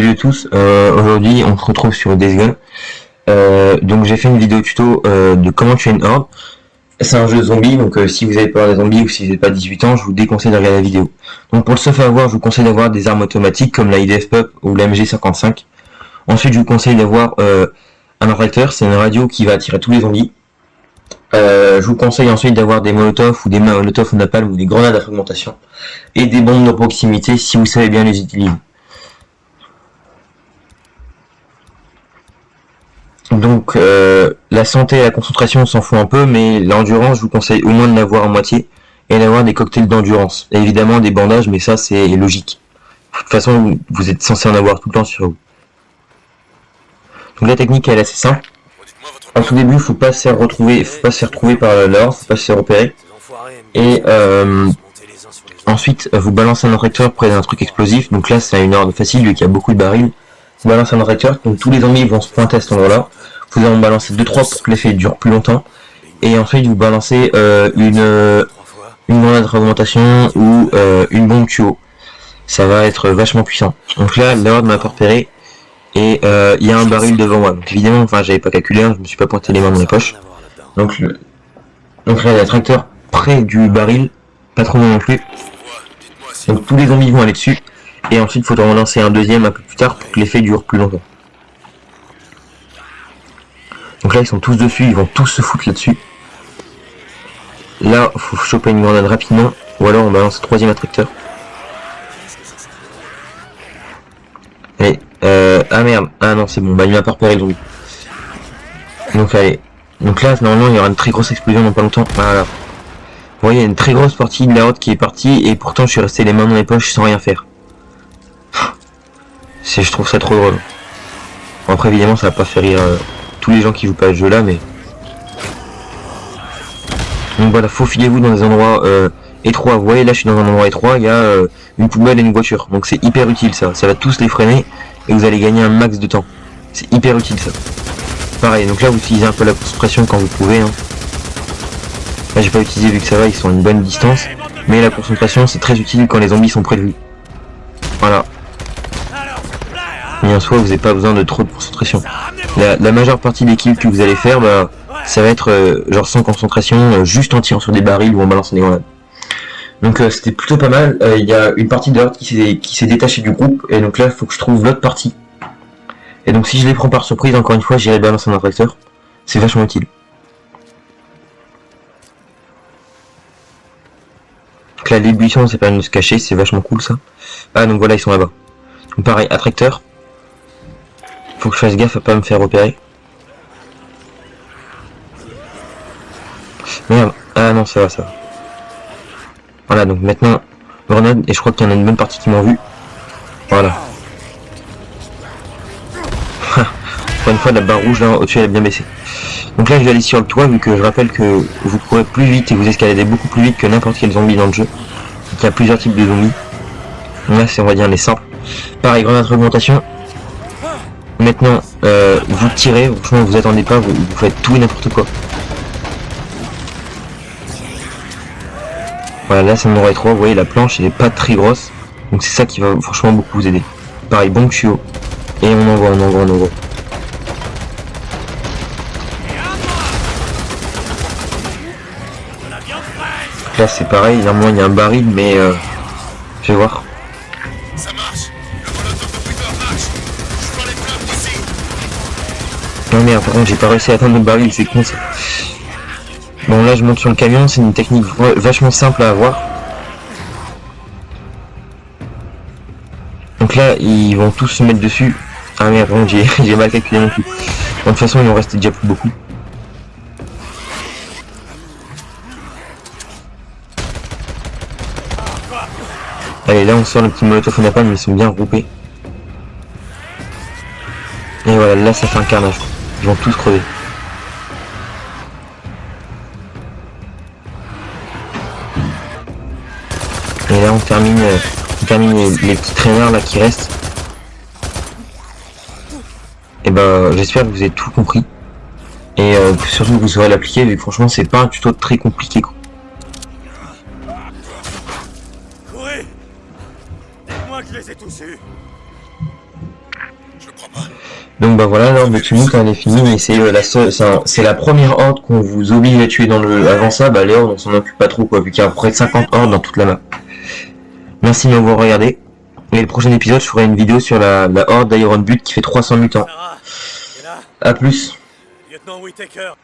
Salut à tous, aujourd'hui on se retrouve sur Days Gone. Donc j'ai fait une vidéo tuto de comment tuer une horde. C'est un jeu zombie, donc si vous avez peur des zombies ou si vous n'avez pas 18 ans, je vous déconseille de regarder la vidéo. Donc pour le seul avoir, je vous conseille d'avoir des armes automatiques comme la IDF Pup ou la MG55. Ensuite je vous conseille d'avoir un attracteur, c'est une radio qui va attirer tous les zombies. Je vous conseille ensuite d'avoir des molotovs ou des molotovs au napalm ou des grenades à fragmentation. Et des bombes de proximité si vous savez bien les utiliser. Donc la santé et la concentration on s'en fout un peu, mais l'endurance je vous conseille au moins de l'avoir en moitié et d'avoir des cocktails d'endurance. Et évidemment des bandages, mais ça c'est logique. De toute façon vous êtes censé en avoir tout le temps sur vous. Donc la technique elle est assez simple. En tout début faut pas se faire retrouver par l'or, faut pas se faire repérer. Et ensuite vous balancez un attracteur près d'un truc explosif. Donc là c'est une horde facile vu qu'il y a beaucoup de barils. Vous balancez un attracteur, donc tous les zombies vont se pointer à cet endroit-là. Vous en balancez 2-3 pour que l'effet dure plus longtemps. Et ensuite vous balancez une grenade de fragmentation ou une bombe tuyau. Ça va être vachement puissant. Donc là, l'horde m'a pas repéré. Et il y a un baril devant moi. Donc évidemment, enfin j'avais pas calculé, je me suis pas pointé les mains dans les poches. Donc là, il y a l'attracteur près du baril, pas trop loin non plus. Donc tous les zombies vont aller dessus. Et ensuite, il faudra en lancer un deuxième un peu plus tard pour que l'effet dure plus longtemps. Donc là, ils sont tous dessus, ils vont tous se foutre là-dessus. Là, faut choper une grenade rapidement, ou alors on balance le troisième attracteur. Allez, ah merde, ah non, c'est bon, bah il m'a pas repéré le zombie. Donc allez, donc là, normalement, il y aura une très grosse explosion dans pas longtemps. Voilà. Vous voyez, il y a une très grosse partie de la horde qui est partie, et pourtant, je suis resté les mains dans les poches sans rien faire. Je trouve ça trop drôle. Bon, après évidemment ça va pas faire rire tous les gens qui jouent pas à ce jeu là, mais donc voilà, faufilez-vous dans des endroits étroits. Vous voyez là je suis dans un endroit étroit, il y a une poubelle et une voiture, donc c'est hyper utile ça va tous les freiner et vous allez gagner un max de temps. C'est hyper utile ça. Pareil, donc là vous utilisez un peu la concentration quand vous pouvez hein. Là j'ai pas utilisé vu que ça va, ils sont à une bonne distance, mais la concentration c'est très utile quand les zombies sont près de vous. Voilà. Mais en soi vous n'avez pas besoin de trop de concentration. La majeure partie des kills que vous allez faire, bah, ça va être genre sans concentration, juste en tirant sur des barils ou en balançant des grenades. Donc c'était plutôt pas mal. Il y a une partie de l'horde qui s'est détachée du groupe, et donc là il faut que je trouve l'autre partie. Et donc si je les prends par surprise, encore une fois, j'irai balancer un attracteur. C'est vachement utile. Donc là les buissons ça permet de se cacher, c'est vachement cool ça. Ah donc voilà ils sont là-bas. Donc pareil, attracteur. Faut que je fasse gaffe à pas me faire repérer. Merde, ah non ça va. Voilà donc maintenant grenade et je crois qu'il y en a une bonne partie qui m'ont vu. Voilà. Encore une fois la barre rouge là au-dessus elle a bien baissé. Donc là je vais aller sur le toit vu que je rappelle que vous courez plus vite et vous escaladez beaucoup plus vite que n'importe quel zombie dans le jeu. Donc il y a plusieurs types de zombies. Donc là c'est on va dire les simples. Pareil, grenade de augmentation. Maintenant, vous tirez, franchement vous attendez pas, vous faites tout et n'importe quoi. Voilà, là c'est mon endroit étroit, vous voyez la planche elle est pas très grosse, donc c'est ça qui va franchement beaucoup vous aider. Pareil, bombe tuyau, et on envoie. Là c'est pareil, normalement il y a un baril, mais je vais voir. Non merde, par contre j'ai pas réussi à atteindre le baril, c'est con ça. Bon là je monte sur le camion, c'est une technique vachement simple à avoir. Donc là ils vont tous se mettre dessus. Ah merde, par contre j'ai mal calculé non plus. Bon, de toute façon il en restait déjà plus beaucoup. Allez là on sort le petit molotov au napalm, mais ils sont bien regroupés. Et voilà, là ça fait un carnage. Ils vont tous crever. Et là on termine les petits traîneurs là qui restent. Et bah j'espère que vous avez tout compris. Et surtout que vous saurez l'appliquer vu que franchement c'est pas un tuto très compliqué quoi. Courez! Moi je les ai tous eus. Donc bah voilà, l'ordre de tumulte elle est finie, mais c'est la seule, c'est la première horde qu'on vous oblige à tuer dans le. Avant ça, bah les hordes on s'en occupe pas trop quoi, vu qu'il y a près de 50 hordes dans toute la map. Merci de m'avoir regardé. Et le prochain épisode, je ferai une vidéo sur la horde d'Iron Butte qui fait 300 mutants. A plus.